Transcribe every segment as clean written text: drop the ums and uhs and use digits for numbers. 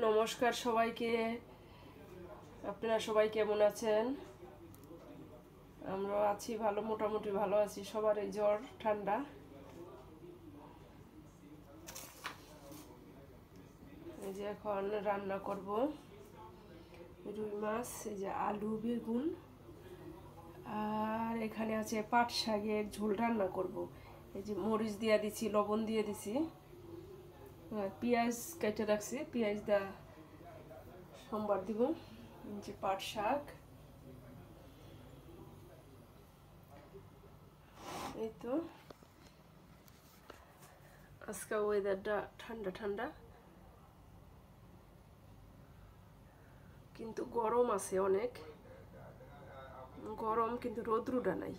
নমস্কার সবাইকে। আপনারা সবাই কেমন আছেন? আমরা আছি ভালো, মোটামুটি ভালো আছি। সবার এই জ্বর ঠান্ডা। এই যে এখন রান্না করব রুই মাছ, এই যে আলু বেগুন, আর এখানে আছে পাট শাকের ঝোল রান্না করব। এই যে মরিচ দিয়ে দিছি, লবণ দিয়ে দিছি, আর পেঁয়াজ কেটে রাখছি, পেঁয়াজ দা সোমবার দিব। যে পাট শাক, এই তো আজকে ওয়েদারটা ঠান্ডা ঠান্ডা, কিন্তু গরম আছে অনেক গরম, কিন্তু রৌদ্রটা নাই,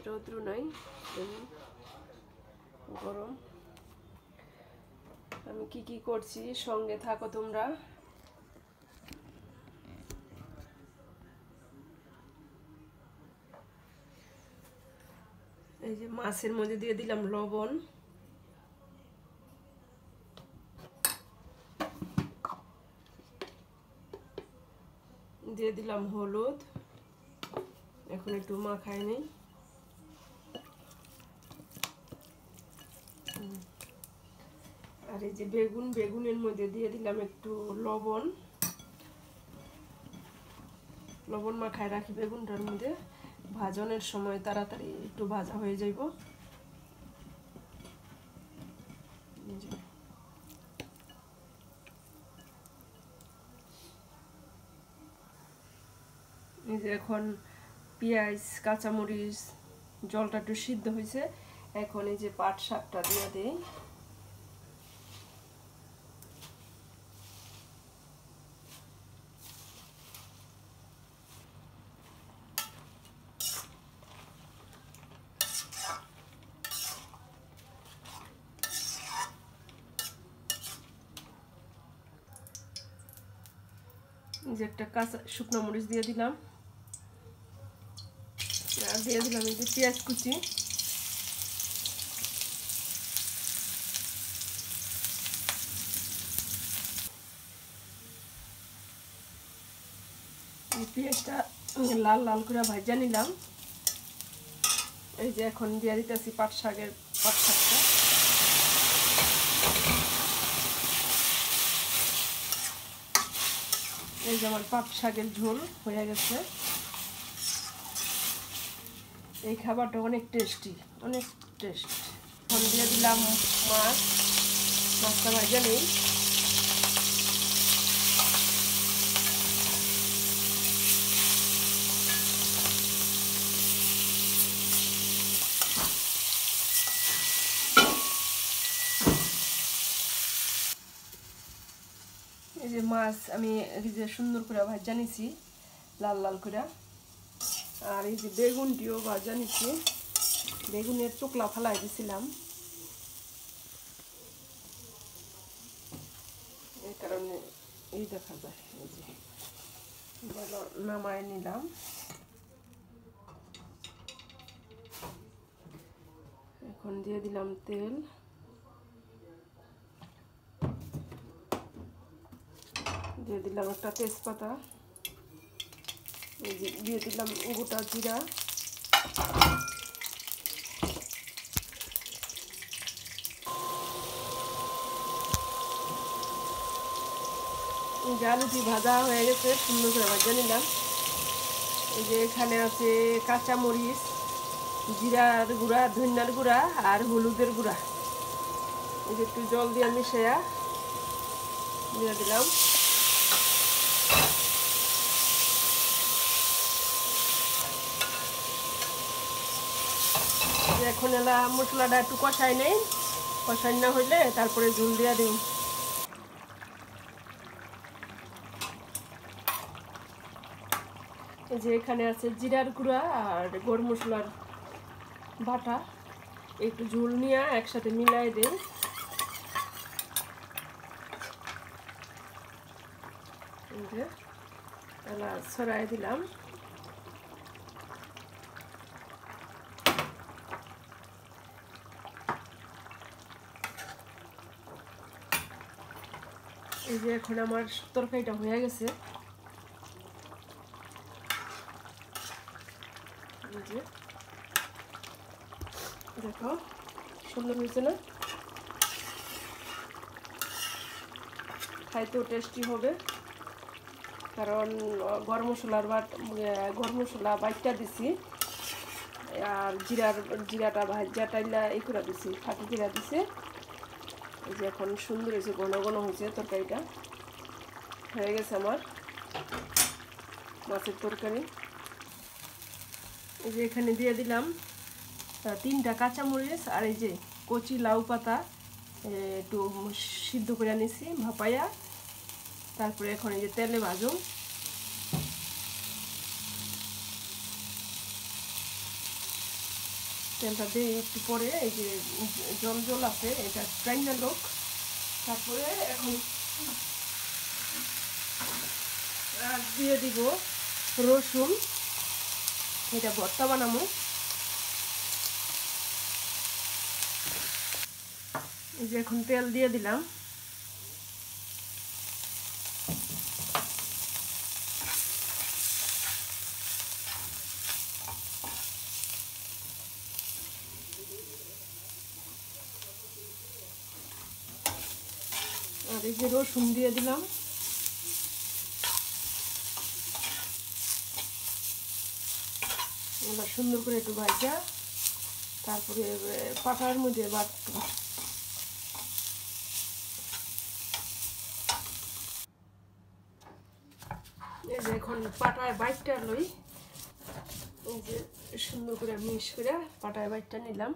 রৌদ্র নাই, গরম। আমি কি কি করছি সঙ্গে থাকো তোমরা। এই যে মাছের মধ্যে দিয়ে দিলাম লবণ, দিয়ে দিলাম হলুদ, এখন একটু মাখাই নেই। আর এই যে বেগুন, বেগুনের মধ্যে দিয়ে দিলাম একটু লবণ, লবণ মাখায় রাখি বেগুনটার মধ্যে, ভাজনের সময় তাড়াতাড়ি একটু ভাজা হয়ে যাইব। এই যে এখন পেঁয়াজ কাঁচামরিচ জলটা একটু সিদ্ধ হয়েছে, এখন এই যে পাট শাকটা দিয়ে দেই। যে একটা কাঁচা শুকনো মরিচ দিয়ে দিলাম, আর দিয়ে দিলাম এই যে পেঁয়াজ কুচি, পেঁয়াজটা লাল লাল করে ভাজা নিলাম। এই যে এখন দিয়ে দিতেছি পাট শাকটা। এই যে আমার পাট শাকের ঝোল হয়ে গেছে। এই খাবারটা অনেক টেস্টি, অনেক টেস্ট। এখন দিয়ে দিলাম মাছটা ভাজা নেই। এই যে মাছ আমি এই যে সুন্দর করে ভাজা নিছি, লাল লাল করে। আর এই যে বেগুনটিও ভাজা নিছি, বেগুনের চোকলা ফালাই দিছিলাম, এই কারণে এই দেখা যায়। এই যে ভালো নামায় নিলাম। এখন দিয়ে দিলাম তেল, দিয়ে দিলাম একটা তেজপাতা, এই যে দিয়ে দিলাম গোটা জিরা, এই যে আলুটি ভাজা হয়ে গেছে, সুন্দর করে ভাজা নিলাম। এই যে এখানে আছে কাঁচামরিচ, জিরার গুঁড়া, ধনিয়ার গুঁড়া আর হলুদের গুঁড়া। এই যে একটু জল দিয়ে মিশিয়ে দিয়ে দিলাম। এখন এলা মশলাটা একটু কষাই নেই, কষাই না হইলে তারপরে ঝোল দিয়ে দিই। এই যে এখানে আছে জিরার গুঁড়া আর গরম মশলার বাটা, একটু ঝোল নিয়ে একসাথে মিলাই দিই। এই যে এলা ছড়াই দিলাম। এই যে এখন আমার তরকারিটা হয়ে গেছে, এই যে দেখো সুন্দর হয়েছে না? খাইতেও টেস্টি হবে, কারণ গরম মশলা বাইটটা দিছি, আর জিরাটা ভাজা টাইলা এই করে দিছি, ফাঁকি জিরা দিছে। এই যে এখন সুন্দর হয়েছে, ঘন ঘন হয়েছে তরকারিটা, হয়ে গেছে আমার মাছের তরকারি। এই যে এখানে দিয়ে দিলাম 3টা কাঁচামরিচ, আর এই যে কচি লাউ পাতা একটু সিদ্ধ করে নিছি ভাপাইয়া। তারপরে এখন এই যে তেলে ভাজুন, তেলটা দিয়ে একটু পরে এই যে জল আছে এটা কাইন্না লোক। তারপরে এখন দিয়ে দিব রসুন, এটা ভর্তা বানাবো। এই যে এখন তেল দিয়ে দিলাম, আর এই যে রসুন দিয়ে দিলাম। এবার সুন্দর করে একটু ভাজা, তারপরে পাটার মধ্যে বাটবো। এই যে এখন পাটায় বাইটটা লই, এই যে সুন্দর করে মিক্স করে পাটায় বাইটটা নিলাম।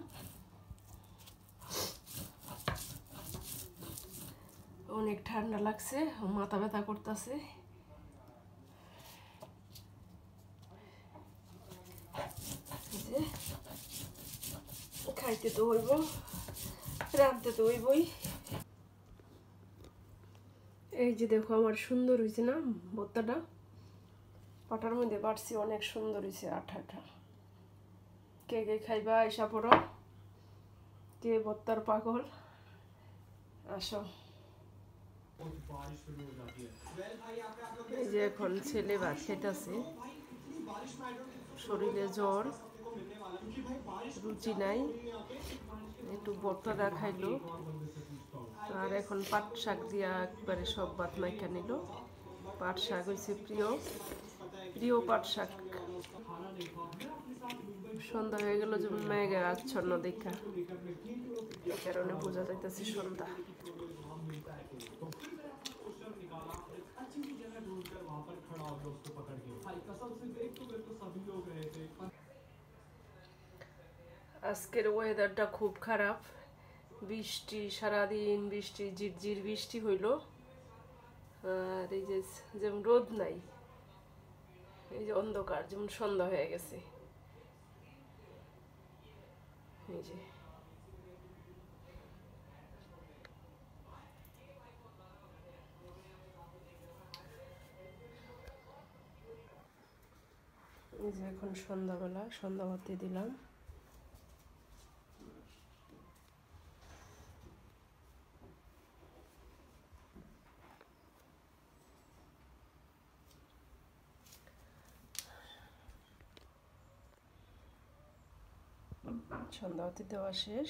অনেক ঠান্ডা লাগছে, মাথা ব্যথা করতেছে। খাইতে তো হইব, রাঁধতে তো হইবই। এই যে দেখো আমার সুন্দর হয়েছে না ভর্তাটা, পাটার মধ্যে বাড়ছি, অনেক সুন্দর হয়েছে, আঠা আঠা। কে কে খাইবা এসা পড়ো, কে ভর্তার পাগল আসো। এই যে এখন ছেলে ভাত খাইতেছে, শরীরে জ্বর, রুচি নাই, একটু ভর্তাটা খাইলো। আর এখন পাট শাক দিয়া একবারে সব ভাত মাইখা নিল। পাট শাক হয়েছে প্রিয় পাট শাক। সন্ধ্যা হয়ে গেল, যেমন মেঘে আচ্ছন্ন দেখা, এই কারণে বোঝা যাইতেছে সন্ধ্যা। আজকের ওয়েদারটা খুব খারাপ, বৃষ্টি, সারাদিন বৃষ্টি, ঝিরঝির বৃষ্টি হইল। আর এই যে যেমন রোদ নাই, এই যে অন্ধকার, যেমন সন্ধ্যা হয়ে গেছে। এই যে এখন সন্ধ্যাবেলা সন্ধ্যা বাতি দিলাম। সন্ধ্যাবাতি দেওয়া শেষ।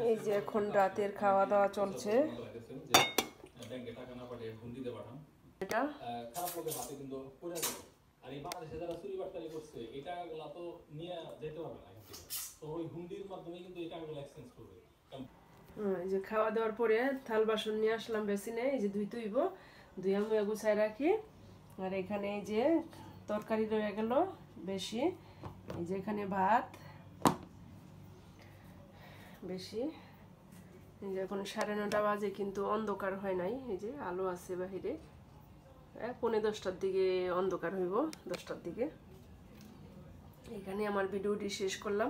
এই যে এখন রাতের খাওয়া দাওয়া চলছে। এটা এই যে খাওয়া দাওয়ার পরে থাল বাসন নিয়ে আসলাম বেসিনে, এই যে ধুইতে হইব, ধুইয়া মুয়া গুছাই রাখি। আর এখানে এই যে তরকারি রয়ে গেল বেশি, এই যে এখানে ভাত বেশি। এই যে এখন 9:30 বাজে, কিন্তু অন্ধকার হয় নাই। এই যে আলো আছে বাহিরে, 9:45টার দিকে অন্ধকার হইব, 10টার দিকে। এখানে আমার ভিডিওটি শেষ করলাম।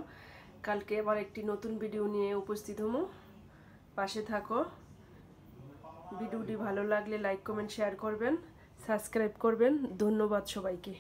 কালকে আবার একটি নতুন ভিডিও নিয়ে উপস্থিত হবো, পাশে থাকো। ভিডিওটি ভালো লাগলে লাইক কমেন্ট শেয়ার করবেন, সাবস্ক্রাইব করবেন। ধন্যবাদ সবাইকে।